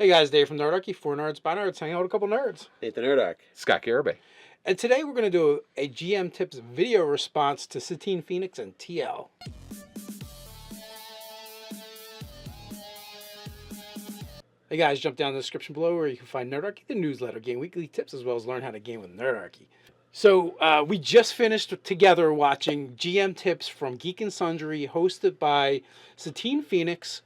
Hey guys, Dave from Nerdarchy, for nerds by nerds, hanging out with a couple nerds. Nathan Nerdarchy. Scott Garibay. And today we're going to do a GM Tips video response to Satine Phoenix and TL. Hey guys, jump down in the description below where you can find Nerdarchy, the newsletter, game weekly tips, as well as learn how to game with Nerdarchy. So we just finished together watching GM Tips from Geek and Sundry, hosted by Satine Phoenix,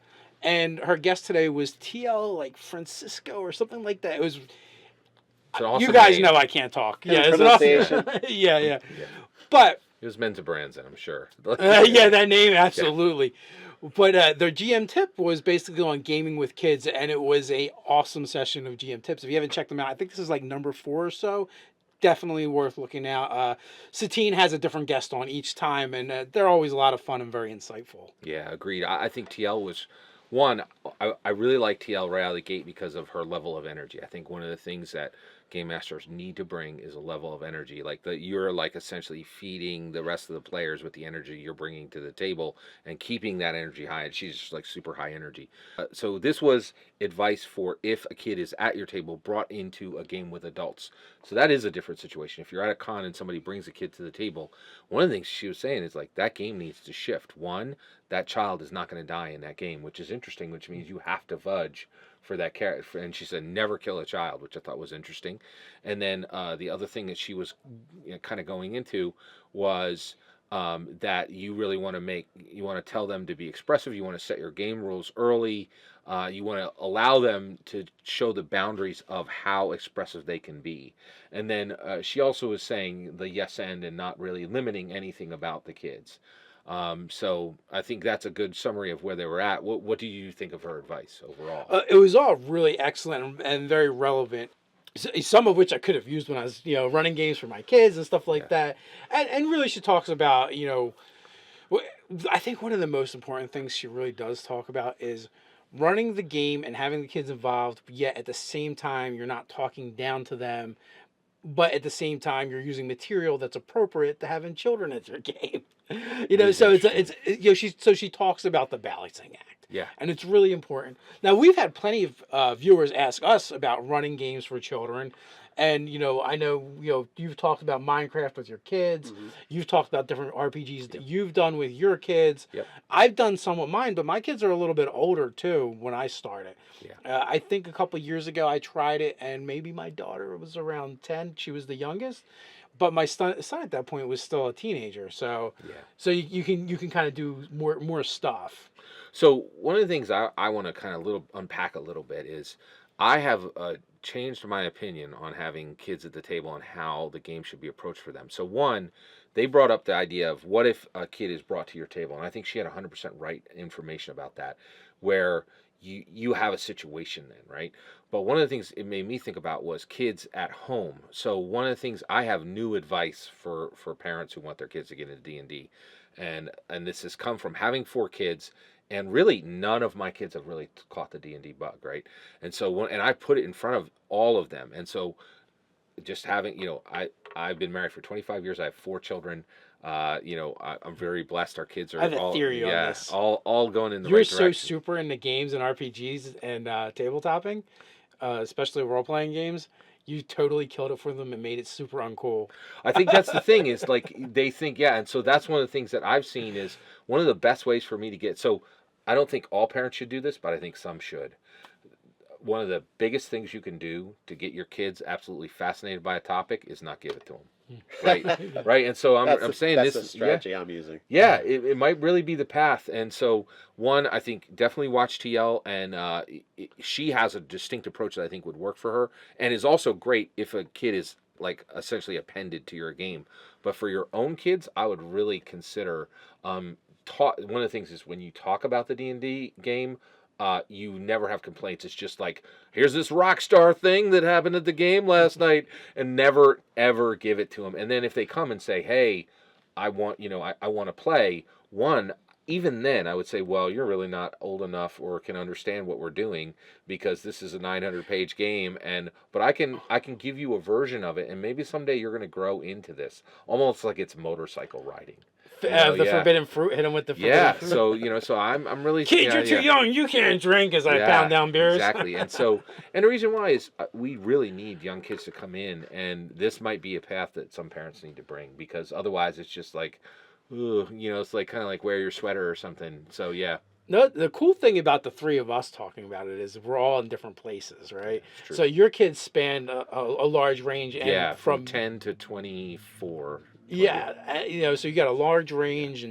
and her guest today was TL, like Francisco or something like that. It was. Awesome You guys name. know I can't talk. Yeah, It's an awesome. yeah. But It was meant to Branson, I'm sure. yeah, that name absolutely. But their GM tip was basically on gaming with kids, and it was a awesome session of GM tips. If you haven't checked them out, I think this is like number 4 or so. Definitely worth looking out. Satine has a different guest on each time, and they're always a lot of fun and very insightful. Yeah, agreed. I think TL was one. I really like TL right out of the gate because of her level of energy. I think one of the things that game masters need to bring is a level of energy, like that you're like essentially feeding the rest of the players with the energy you're bringing to the table and keeping that energy high. And she's just like super high energy. So this was advice for if a kid is at your table brought into a game with adults. So that is a different situation. If you're at a con and somebody brings a kid to the table, one of the things she was saying is like that game needs to shift. One, that child is not going to die in that game, which is interesting, which means you have to fudge for that character. And she said never kill a child, which I thought was interesting. And then the other thing that she was kind of going into was that you really want to tell them to be expressive. You want to set your game rules early. You want to allow them to show the boundaries of how expressive they can be. And then she also was saying the yes and not really limiting anything about the kids. So I think that's a good summary of where they were at. What do you think of her advice overall? It was all really excellent and very relevant. Some of which I could have used when I was, running games for my kids and stuff like that. And really she talks about, I think one of the most important things she really does talk about is running the game and having the kids involved, yet at the same time, you're not talking down to them, but at the same time, you're using material that's appropriate to having children at your game. So she talks about the balancing act. Yeah. And it's really important. Now, we've had plenty of viewers ask us about running games for children. And, I know, you've talked about Minecraft with your kids. Mm-hmm. You've talked about different RPGs that you've done with your kids. Yep. I've done some with mine, but my kids are a little bit older, too, when I started. Yeah. I think a couple years ago I tried it, and maybe my daughter was around 10. She was the youngest. But my son at that point was still a teenager. So you can kind of do more stuff. So one of the things I want to kind of unpack a little bit is I have changed my opinion on having kids at the table and how the game should be approached for them. So one, they brought up the idea of what if a kid is brought to your table, and I think she had 100% right information about that, where you have a situation then, right? But one of the things it made me think about was kids at home. So one of the things, I have new advice for parents who want their kids to get into D&D, and this has come from having 4 kids. And really, none of my kids have really caught the D&D bug, right? And so, and I put it in front of all of them. And so, just having, I've been married for 25 years. I have 4 children. I'm very blessed. Our kids are I have a theory on this. all going in the You're right direction. You're so super into games and RPGs and tabletopping, especially role-playing games. You totally killed it for them and made it super uncool. I think that's the thing is like they think, and so that's one of the things that I've seen is one of the best ways for me to get. So I don't think all parents should do this, but I think some should. One of the biggest things you can do to get your kids absolutely fascinated by a topic is not give it to them. Right. And so I'm saying that's this the strategy I'm using. Yeah, it might really be the path. And so one, I think definitely watch TL, and she has a distinct approach that I think would work for her, and is also great if a kid is like essentially appended to your game. But for your own kids, I would really consider one of the things is when you talk about the D&D game, you never have complaints. It's just like, here's this rock star thing that happened at the game last night, and never ever give it to them. And then if they come and say, hey, I want to play, one, even then, I would say, well, you're really not old enough or can understand what we're doing because this is a 900-page game, but I can give you a version of it, and maybe someday you're going to grow into this, almost like it's motorcycle riding. The forbidden fruit, hit him with the forbidden fruit. So I'm really kids, you're too young, you can't drink as I pound down beers. Exactly. And the reason why is we really need young kids to come in, and this might be a path that some parents need to bring, because otherwise it's just like, ugh, it's like kind of like wear your sweater or something. So yeah. No, the cool thing about the three of us talking about it is we're all in different places, right? True. So your kids span a large range, and from 10 to 24. Yeah, so you got a large range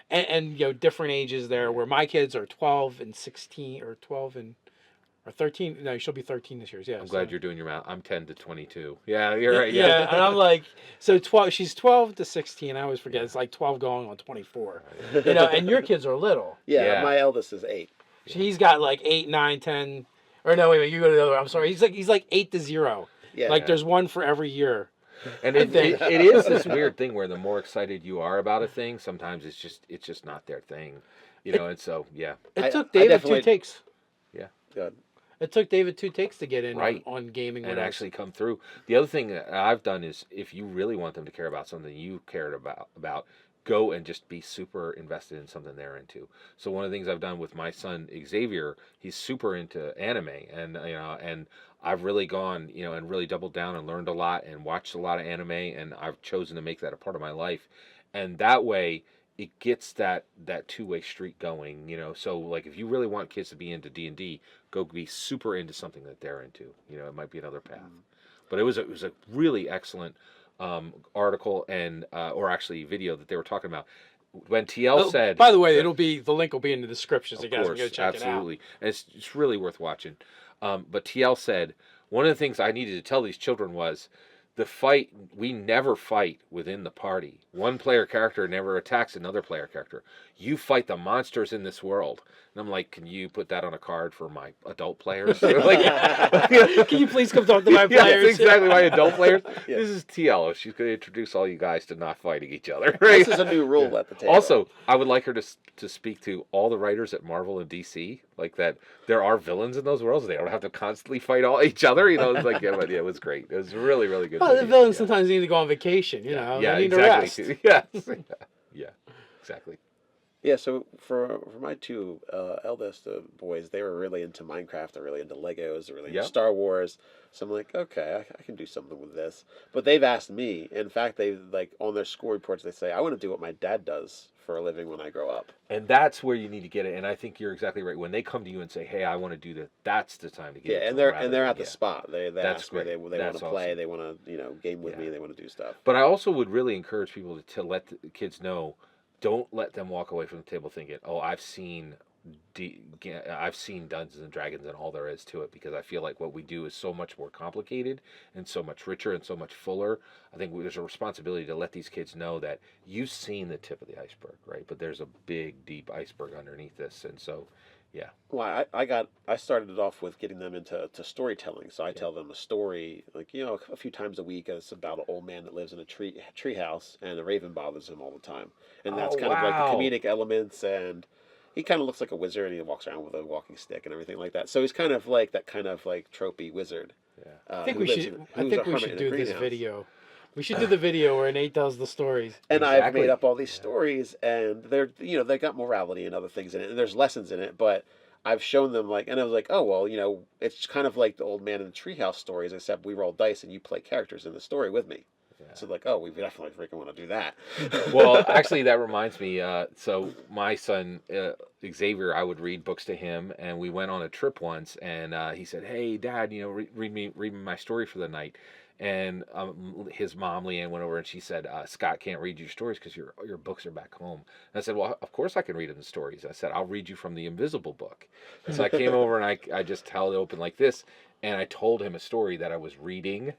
and different ages there. Where my kids are 12 and 16, or 12 and or 13. No, she'll be 13 this year. Yeah, I'm glad you're doing your math. I'm 10 to 22. Yeah, you're right. Yeah, and I'm like, so 12. She's 12 to 16. I always forget. It's like 12 going on 24. And your kids are little. Yeah, my eldest is 8. He's got like 8, 9, 10. Or no, wait, you go to the other. I'm sorry. He's like 8 to 0. Yeah. Like there's one for every year. And it is this weird thing where the more excited you are about a thing, sometimes it's just not their thing, and so yeah. It took David 2 takes. Yeah. Good. It took David 2 takes to get in on gaming and actually come through. The other thing that I've done is, if you really want them to care about something you cared about, go and just be super invested in something they're into. So one of the things I've done with my son Xavier, he's super into anime, and I've really gone, and really doubled down and learned a lot and watched a lot of anime, and I've chosen to make that a part of my life. And that way it gets that two-way street going, So like if you really want kids to be into D&D, go be super into something that they're into. It might be another path. But it was a really excellent article and or actually video that they were talking about. When TL said, by the way, the link will be in the description, so you guys can go check absolutely. it out. And it's really worth watching. But TL said, one of the things I needed to tell these children was, we never fight within the party. One player character never attacks another player character. You fight the monsters in this world. And I'm like, can you put that on a card for my adult players? Can you please come talk to my players? That's exactly my adult players. Yeah. This is TL. She's going to introduce all you guys to not fighting each other. Right? This is a new rule at the table. Also, I would like her to speak to all the writers at Marvel and DC, like that there are villains in those worlds. They don't have to constantly fight each other. It's like, but it was great. It was really, really good. Well, the villains sometimes need to go on vacation. They need exactly. to rest. Yes. Yeah. Exactly. Yeah, so for my two eldest boys, they were really into Minecraft. They're really into Legos. They're really into Star Wars. So I'm like, okay, I can do something with this. But they've asked me. In fact, they on their school reports, they say, I want to do what my dad does for a living when I grow up. And that's where you need to get it. And I think you're exactly right. When they come to you and say, hey, I want to do that, that's the time to get it. Yeah, and they're at the spot. They ask me. They want to play. Awesome. They want to game with me. They want to do stuff. But I also would really encourage people to let the kids know. Don't let them walk away from the table thinking, "Oh, I've seen Dungeons and Dragons and all there is to it," because I feel like what we do is so much more complicated and so much richer and so much fuller. I think there's a responsibility to let these kids know that you've seen the tip of the iceberg, right? But there's a big, deep iceberg underneath this, and so. Yeah. Well, I started it off with getting them into storytelling. So I tell them a story, a few times a week. It's about an old man that lives in a tree house, and a raven bothers him all the time. And that's kind of like the comedic elements. And he kind of looks like a wizard, and he walks around with a walking stick and everything like that. So he's kind of like that kind of like tropey wizard. Yeah. I think we should do this video. We should do the video where Nate tells the stories. And I've made up all these stories, and they got morality and other things in it, and there's lessons in it, but I've shown them and I was like, oh, well, it's kind of like the old man in the treehouse stories, except we roll dice and you play characters in the story with me. Yeah. So like, oh, we definitely freaking want to do that. Well, actually, that reminds me. So my son Xavier, I would read books to him, and we went on a trip once, and he said, "Hey, Dad, read me my story for the night." And his mom, Leanne, went over and she said, Scott can't read your stories because your books are back home. And I said, well, of course I can read him the stories. I said, I'll read you from the invisible book. And so I came over and I just held it open like this, and I told him a story that I was reading,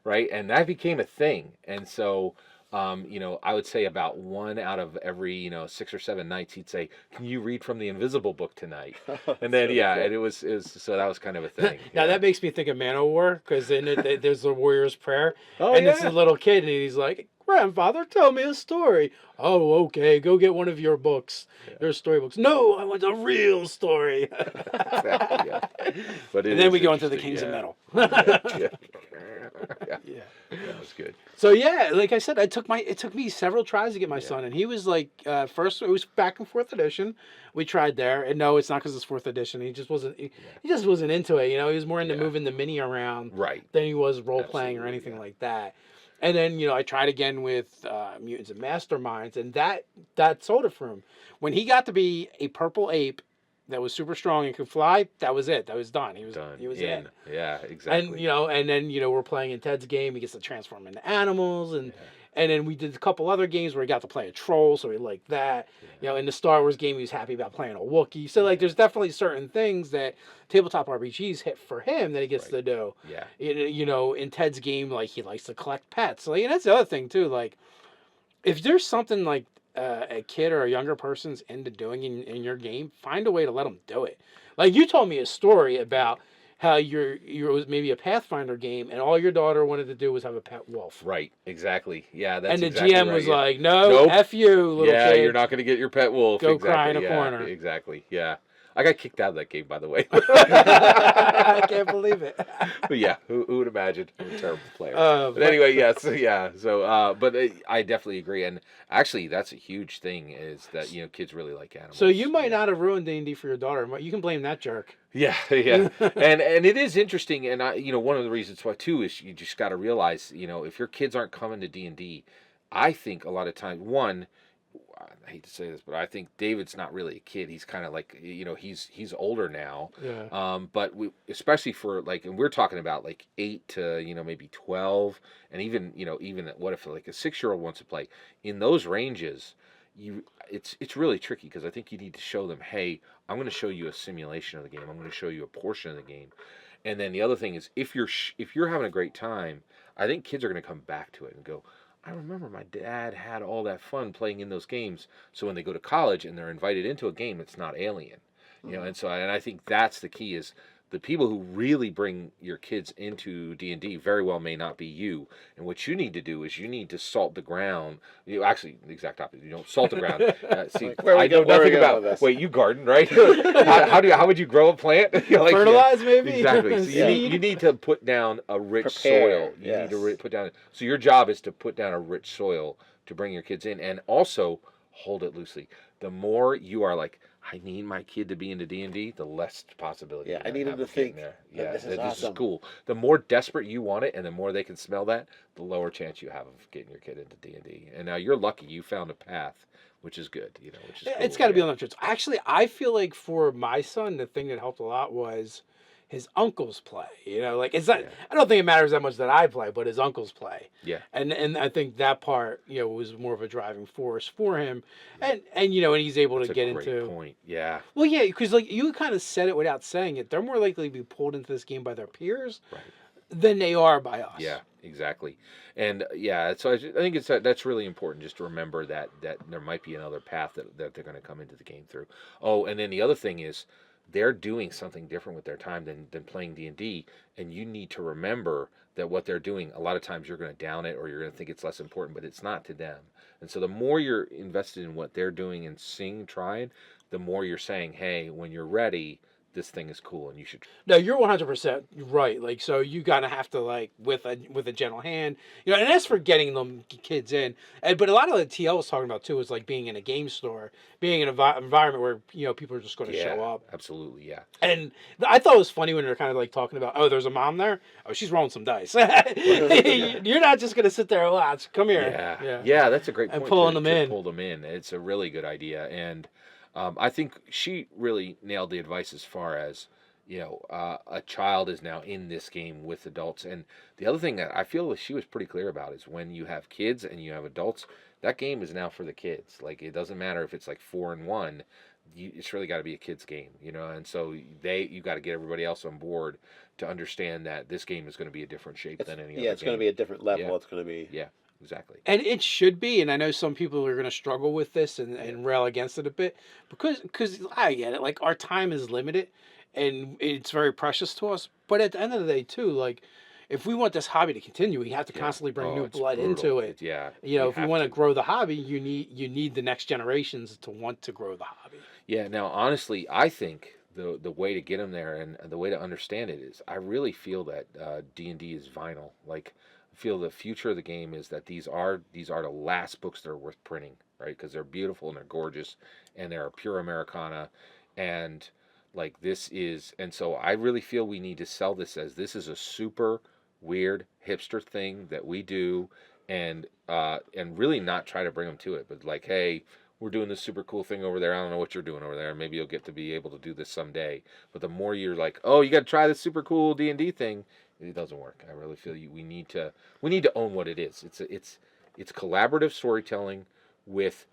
right? And that became a thing. And so, I would say about 1 out of every, 6 or 7 nights, he'd say, can you read from the invisible book tonight? And then, and it was so that was kind of a thing. Now that makes me think of OWar, because in it, there's the warrior's prayer. And it's a little kid, and he's like, grandfather, tell me a story. Oh, okay, go get one of your books, your storybooks. No, I want a real story. Exactly, yeah. But And then we go into the Kings of Metal. Yeah. Yeah. That was good. So yeah, like I said, it took me several tries to get my son, and he was like, first it was back and forth edition. We tried there, and no, it's not because it's fourth edition. He just wasn't. He just wasn't into it. You know, he was more into moving the mini around, Right. than he was role playing or anything like that. And then I tried again with Mutants and Masterminds, and that sold it for him. When he got to be a purple ape that was super strong and could fly, that was it. That was done. He was Done. He was in. Yeah, exactly. And then we're playing in Ted's game. He gets to transform into animals, and then we did a couple other games where he got to play a troll, so he liked that. In the Star Wars game, he was happy about playing a Wookiee. So like, there's definitely certain things that tabletop RPGs hit for him that he gets to do. Yeah. In Ted's game, like he likes to collect pets. Like, and that's the other thing too. Like, if there's something like a kid or a younger person's into doing in your game, find a way to let them do it. Like, you told me a story about how it was maybe a Pathfinder game, and all your daughter wanted to do was have a pet wolf. Right, exactly. Yeah, that's and the exactly GM right. was like, "No, F you, little kid. You're not going to get your pet wolf. Go exactly. cry in a corner." Exactly. Yeah, I got kicked out of that game, by the way. I can't believe it. But yeah, who would imagine? I'm a terrible player. But anyway, yes, yeah. So, but I definitely agree, and actually, that's a huge thing is that kids really like animals. So you might not have ruined D&D for your daughter. You can blame that jerk. Yeah, yeah, and it is interesting, and one of the reasons why too is you just got to realize, if your kids aren't coming to D&D, I think a lot of times, one, I hate to say this, but I think David's not really a kid. He's kind of like, he's older now. Yeah. But especially for like, and we're talking about like 8 to maybe 12, and even what if like a 6-year-old wants to play in those ranges. It's really tricky because I think you need to show them, hey, I'm going to show you a simulation of the game. I'm going to show you a portion of the game, and then the other thing is if you're having a great time, I think kids are going to come back to it and go, I remember my dad had all that fun playing in those games. So when they go to college and they're invited into a game, it's not alien, and so I think that's the key is. The people who really bring your kids into D&D very well may not be you. And what you need to do is you need to salt the ground. Actually, the exact opposite. You don't salt the ground. See, I know nothing about this. Wait, you garden, right? How would you grow a plant? Fertilize, maybe? Exactly. So you need to put down a rich soil. You need to put down. So your job is to put down a rich soil to bring your kids in, and also hold it loosely. The more you are like, I need my kid to be into D&D, the less possibility. Yeah, I need him to think, this is awesome. is cool. The more desperate you want it, and the more they can smell that, the lower chance you have of getting your kid into D&D. And now you're lucky you found a path, which is good. Which is cool. It's got to be on the truth. Actually, I feel like for my son, the thing that helped a lot was his uncles play. Like it's not. Yeah. I don't think it matters that much that I play, but his uncles play. Yeah. And I think that part was more of a driving force for him, and he's able to get into. Great point. Yeah. Well, yeah, because like you kind of said it without saying it, they're more likely to be pulled into this game by their peers, than they are by us. Yeah, exactly. And so I think that's really important just to remember that there might be another path that they're going to come into the game through. Oh, and then the other thing is, they're doing something different with their time than playing D&D, and you need to remember that what they're doing, a lot of times you're going to down it or you're going to think it's less important, but it's not to them. And so the more you're invested in what they're doing and trying, the more you're saying, hey, when you're ready, this thing is cool and you should. No, you're 100% right. Like, so you gotta have to like with a gentle hand, and as for getting them kids in, but a lot of the TL was talking about too is like being in a game store, being in an environment where people are just going to show up. Absolutely, yeah. And I thought it was funny when they're kind of like talking about, oh, there's a mom there. Oh, she's rolling some dice. You're not just gonna sit there and watch. Come here. Yeah, that's a great point. And pulling them in. Pull them in. It's a really good idea, and. I think she really nailed the advice as far as, a child is now in this game with adults. And the other thing that I feel that she was pretty clear about is when you have kids and you have adults, that game is now for the kids. Like, it doesn't matter if it's like 4-1, it's really got to be a kid's game, and so you got to get everybody else on board to understand that this game is going to be a different shape than any other game. Yeah, it's going to be a different level. Yeah. It's going to be... Yeah. Exactly. And it should be, and I know some people are going to struggle with this and rail against it a bit because I get it. Like, our time is limited, and it's very precious to us. But at the end of the day, too, like, if we want this hobby to continue, we have to constantly bring new it's blood brutal. into it. Yeah. You know, if we have want to grow the hobby, you need the next generations to want to grow the hobby. Yeah. Now, honestly, I think the way to get them there and the way to understand it is, I really feel that D&D is vinyl. Like, I feel the future of the game is that these are the last books that are worth printing, right? Because they're beautiful and they're gorgeous and they're pure Americana, and like this is, and so I really feel we need to sell this as this is a super weird hipster thing that we do, and really not try to bring them to it, but like, hey, we're doing this super cool thing over there. I don't know what you're doing over there. Maybe you'll get to be able to do this someday. But the more you're like, oh, you got to try this super cool D&D thing, it doesn't work. I really feel we need to own what it is. It's collaborative storytelling with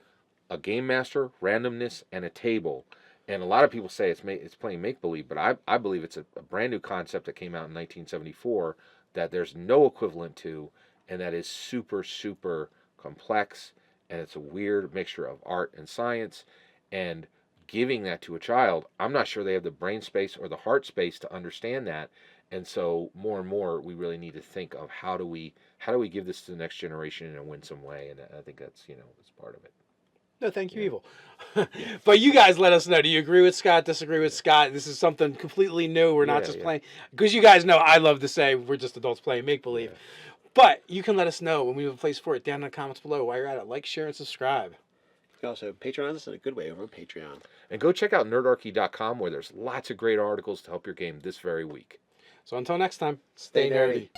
a game master, randomness, and a table. And a lot of people say it's playing make believe, but I believe it's a brand new concept that came out in 1974 that there's no equivalent to, and that is super super complex, and it's a weird mixture of art and science. And giving that to a child, I'm not sure they have the brain space or the heart space to understand that. And so more and more, we really need to think of how do we give this to the next generation in a winsome way. And I think that's that's part of it. No, thank you, Evil. But you guys let us know. Do you agree with Scott, disagree with Scott? This is something completely new. We're not just playing. Because you guys know I love to say we're just adults playing make-believe. Yeah. But you can let us know when we have a place for it down in the comments below. While you're at it, like, share, and subscribe. You can also patronize us in a good way over on Patreon. And go check out nerdarchy.com, where there's lots of great articles to help your game this very week. So until next time, stay nerdy.